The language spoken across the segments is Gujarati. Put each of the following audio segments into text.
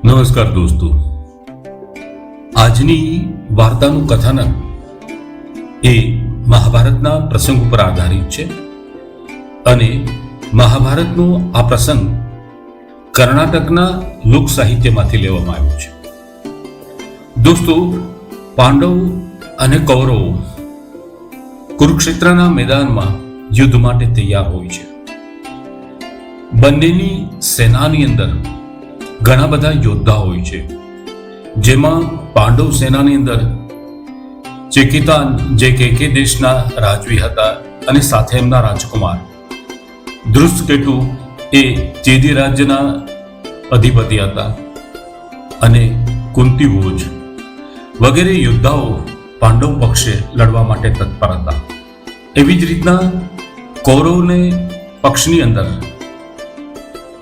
નમસ્કાર દોસ્તો, આજની વાર્તાનું કથાનક એ મહાભારતના પ્રસંગ ઉપર આધારિત છે અને મહાભારતનો આ પ્રસંગ કર્ણાટકના લોક સાહિત્યમાંથી લેવામાં આવ્યો છે. દોસ્તો, પાંડવ અને કૌરવો કુરુક્ષેત્રના મેદાનમાં યુદ્ધ માટે તૈયાર હોય છે. બંનેની સેનાની અંદર ઘણા બધા યોદ્ધા હોય છે, જેમાં પાંડવ સેનાની અંદર ચેકિતાન જે કેકે દેશના રાજવી હતા અને સાથે એમના રાજકુમાર ધૃષ્ટકેતુ એ ચેદી રાજ્યના અધિપતિ હતા અને કુંતીભોજ વગેરે યોદ્ધાઓ પાંડવ પક્ષે લડવા માટે તત્પર હતા. એવી જ રીતના કૌરવને પક્ષની અંદર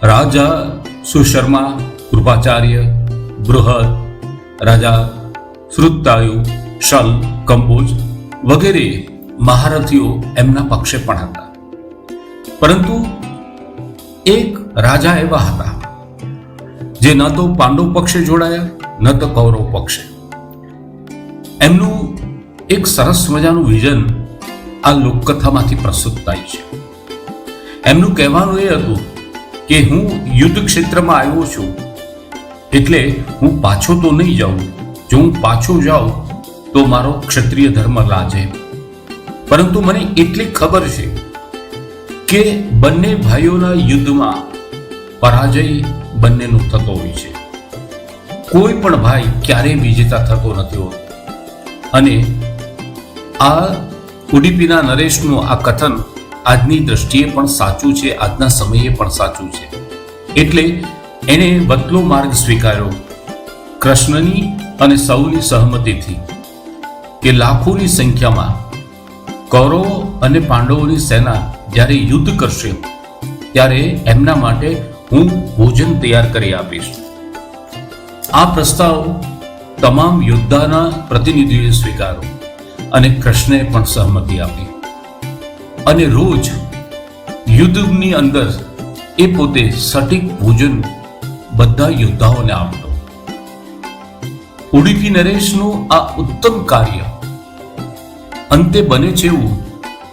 રાજા સુશર્મા, કૃપાચાર્ય, બૃહદ, રાજા શ્રુતાયુ, શલ, કંબોજ વગેરે મહારથીઓ એમના પક્ષે પણ હતા. પરંતુ એક રાજા એવા હતા જે ન તો પાંડવ પક્ષે જોડાયા ન તો કૌરવ પક્ષે. એમનું એક સરસ મજાનું વિઝન આ લોકકથામાંથી પ્રસ્તુત થાય છે. એમનું કહેવાનું એ હતું કે હું યુદ્ધ ક્ષેત્રમાં આવ્યો છું એટલે હું પાછો તો નહીં જાઉં. જો હું પાછો જાઉં તો મારો ક્ષત્રિય ધર્મ લાજે. પરંતુ મને એટલી ખબર છે કે બંને ભાઈઓના યુદ્ધમાં પરાજય બંનેનો થતો હોય છે. કોઈ પણ ભાઈ ક્યારેય વિજેતા થતો નથી હોતો. અને આ ઉડીપીના નરેશનું આ કથન આજની દ્રષ્ટિએ પણ સાચું છે, આજના સમયે પણ સાચું છે. એટલે એણે બદલો માર્ગ સ્વીકાર્યો કૃષ્ણની અને સૌની સહમતિથી કે લાખોની સંખ્યામાં કૌરવો અને પાંડવોની સેના જ્યારે યુદ્ધ કરશે ત્યારે એમના માટે હું ભોજન તૈયાર કરી આપીશ. આ પ્રસ્તાવ તમામ યોદ્ધાના પ્રતિનિધિઓએ સ્વીકાર્યો અને કૃષ્ણએ પણ સહમતિ આપી. અને રોજ યુદ્ધની અંદર એ પોતે સટીક ભોજન બધા યોદ્ધાઓને આપતો. ઉડીપી નરેશનું આ ઉત્તમ કાર્ય અંતે બને છે એવું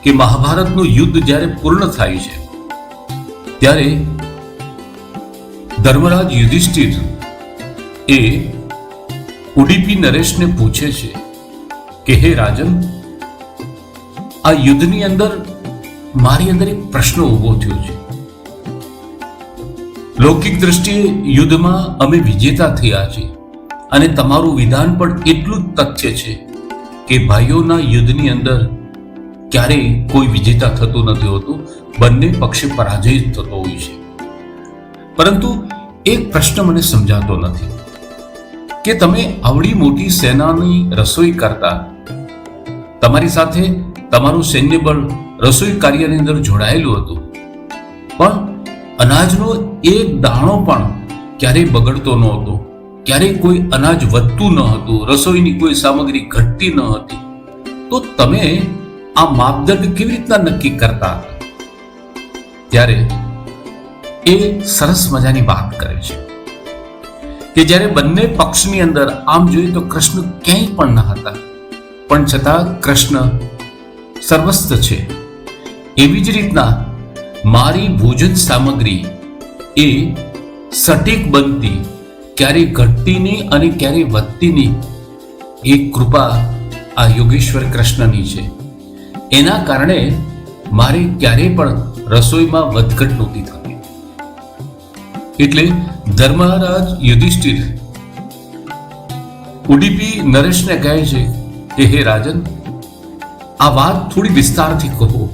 કે મહાભારતનું યુદ્ધ જ્યારે પૂર્ણ થાય છે ત્યારે ધર્મરાજ યુધિષ્ઠિર એ ઉડીપી નરેશને પૂછે છે કે હે રાજન, આ યુદ્ધની અંદર મારી અંદર એક પ્રશ્ન ઉભો થયો છે. લૌકિક દ્રષ્ટિએ યુદ્ધમાં અમે વિજેતા થયા છીએ અને તમારું વિધાન પણ એટલું જ તથ્ય છે કે ભાઈઓના યુદ્ધની અંદર ક્યારેય કોઈ વિજેતા થતું નથી હોતું, બંને પક્ષે પરાજય જ થતો હોય છે. પરંતુ એક પ્રશ્ન મને સમજાતો નથી કે તમે આવડી મોટી સેનાની રસોઈ કરતા, તમારી સાથે તમારું સૈન્ય બળ રસોઈ કાર્યની અંદર જોડાયેલું હતું, પણ અનાજનો એક દાણો પણ ક્યારેય બગડતો ન હતો, ક્યારેય કોઈ અનાજ વધતું ન હતું, રસોઈની કોઈ સામગ્રી ઘટતી ન હતી, તો તમે આ માપદંડ કેવી રીતના નક્કી કરતા હતા? ત્યારે એ સરસ મજાની વાત કરે છે કે જ્યારે બંને પક્ષની અંદર આમ જોઈએ તો કૃષ્ણ ક્યાંય પણ ન હતા, પણ છતાં કૃષ્ણ સર્વસ્વ છે. એવી જ રીતના મારી ભોજન સામગ્રી એ સટીક બનતી, ક્યારેય ઘટતી નહીં અને ક્યારેય વધતી નહીં, એ કૃપા આ યોગેશ્વર કૃષ્ણની છે. એના કારણે મારે ક્યારેય પણ રસોઈમાં વધઘટ નહોતી થતી. એટલે ધર્મરાજ યુધિષ્ઠિર ઉડીપી નરેશને કહે છે કે હે રાજન, આ વાત થોડી વિસ્તારથી કહો,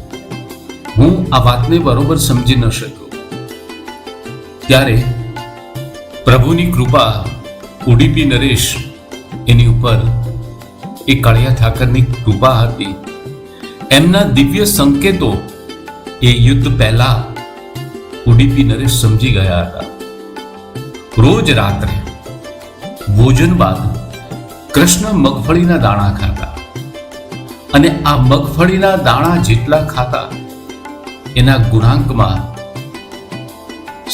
હું આ વાતને બરોબર સમજી ન શક્યો. ત્યારે પ્રભુની કૃપા ઉડીપી નરેશ એની ઉપર એ કાળિયા ઠાકરની કૃપા હતી. એમના દિવ્ય સંકેતો એ યુદ્ધ પહેલા ઉડીપી નરેશ સમજી ગયા હતા. રોજ રાત્રે ભોજન બાદ કૃષ્ણ મગફળીના દાણા ખાતા અને આ મગફળીના દાણા જેટલા ખાતા એના ગુણાંકમાં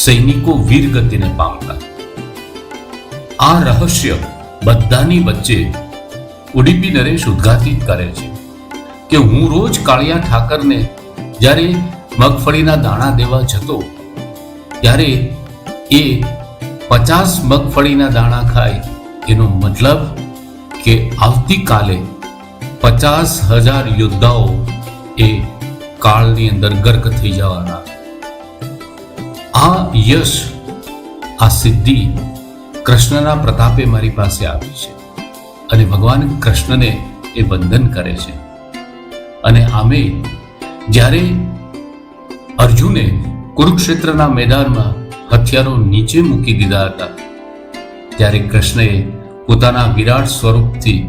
સૈનિકો વીરગતિને પામતા. આ રહસ્ય બધાની વચ્ચે ઉડીપી નરેશ ઉદ્ઘાટિત કરે છે કે હું રોજ કાળિયા ઠાકરને જ્યારે મગફળીના દાણા દેવા જતો ત્યારે એ 50 મગફળીના દાણા ખાય, એનો મતલબ કે આવતીકાલે 50,000 યોદ્ધાઓ એ કાળની અંદર ગર્ક થઈ જવાના. આ યશ, આ સિદ્ધિ કૃષ્ણના પ્રતાપે મારી પાસે આવી છે અને ભગવાન કૃષ્ણને એ વંદન કરે છે. અને આમે જ્યારે અર્જુને કુરુક્ષેત્રના મેદાનમાં હથિયારો નીચે મૂકી દીધા હતા ત્યારે કૃષ્ણએ પોતાના વિરાટ સ્વરૂપથી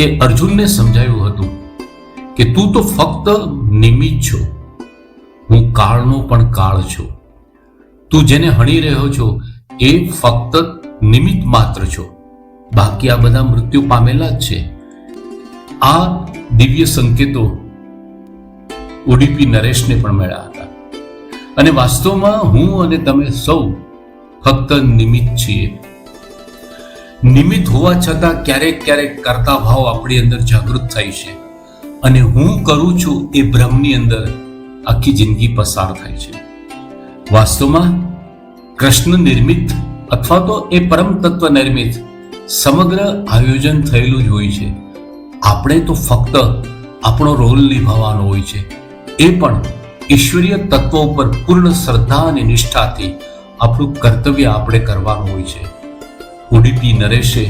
એ અર્જુનને સમજાવ્યું હતું કે તું તો ફક્ત નિમિત્ત છો, હું કાળનો પણ કાળ છું. તું જેને હણી રહ્યો છો એ ફક્ત નિમિત્ત માત્ર છો, બાકી આ બધા મૃત્યુ પામેલા જ છે. આ દિવ્ય સંકેતો ઉડીપી નરેશને પણ મળ્યા હતા. અને વાસ્તવમાં હું અને તમે સૌ ફક્ત નિમિત્ત છીએ. નિમિત્ત હોવા છતાં ક્યારેક ક્યારેક કરતા ભાવ આપણી અંદર જાગૃત થાય છે અને હું કરું છું એ ભ્રમની અંદર આખી જિંદગી પસાર થાય છે. વાસ્તવમાં કૃષ્ણ નિર્મિત અથવા તો એ પરમ તત્વ નિર્મિત સમગ્ર આયોજન થયેલું જ હોય છે. આપણે તો ફક્ત આપણો રોલ નિભાવવાનો હોય છે, એ પણ ઈશ્વરીય તત્વો ઉપર પૂર્ણ શ્રદ્ધા અને નિષ્ઠાથી આપણું કર્તવ્ય આપણે કરવાનું હોય છે. ઉડીપી નરેશે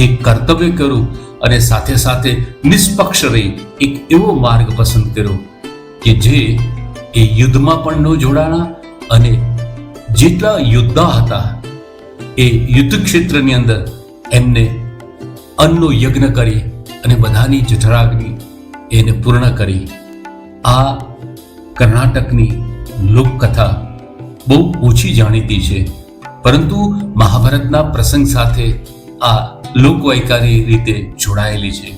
એક કર્તવ્ય કર્યું અને સાથે સાથે નિષ્પક્ષ રહી એક એવો માર્ગ પસંદ કર્યો કે જે એ યુદ્ધમાં પણ ન જોડાણા અને જેટલા યોદ્ધા હતા એ યુદ્ધ ક્ષેત્રની અંદર એમને અન્નનો યજ્ઞ કરી અને બધાની જઠરાગ્નિ એને પૂર્ણ કરી. આ કર્ણાટકની લોકકથા બહુ ઓછી જાણીતી છે, પરંતુ મહાભારતના પ્રસંગ સાથે આ લોકવાયકાની રીતે જોડાયેલી છે.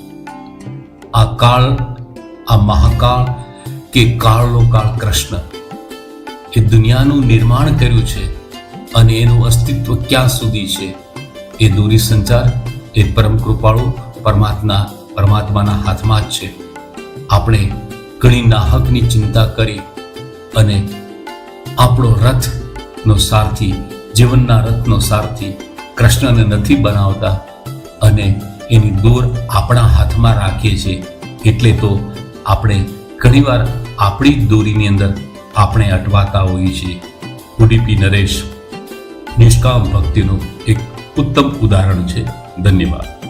આ કાળ, આ મહાકાળ કે કાળનો કાળ કૃષ્ણ એ દુનિયાનું નિર્માણ કર્યું છે અને એનું અસ્તિત્વ ક્યાં સુધી છે એ દૂરી સંચાર એ પરમ કૃપાળુ પરમાત્માના હાથમાં જ છે. આપણે ઘણી નાહકની ચિંતા કરી અને આપણો રથનો સારથી, જીવનના રથનો સારથી કૃષ્ણને નથી બનાવતા અને એની દોર આપણા હાથમાં રાખીએ છીએ. એટલે તો આપણે ઘણીવાર આપણી જ દોરીની અંદર આપણે અટવાતા હોઈએ છીએ. ઉડીપી નરેશ નિષ્કામ ભક્તિનું એક ઉત્તમ ઉદાહરણ છે. ધન્યવાદ.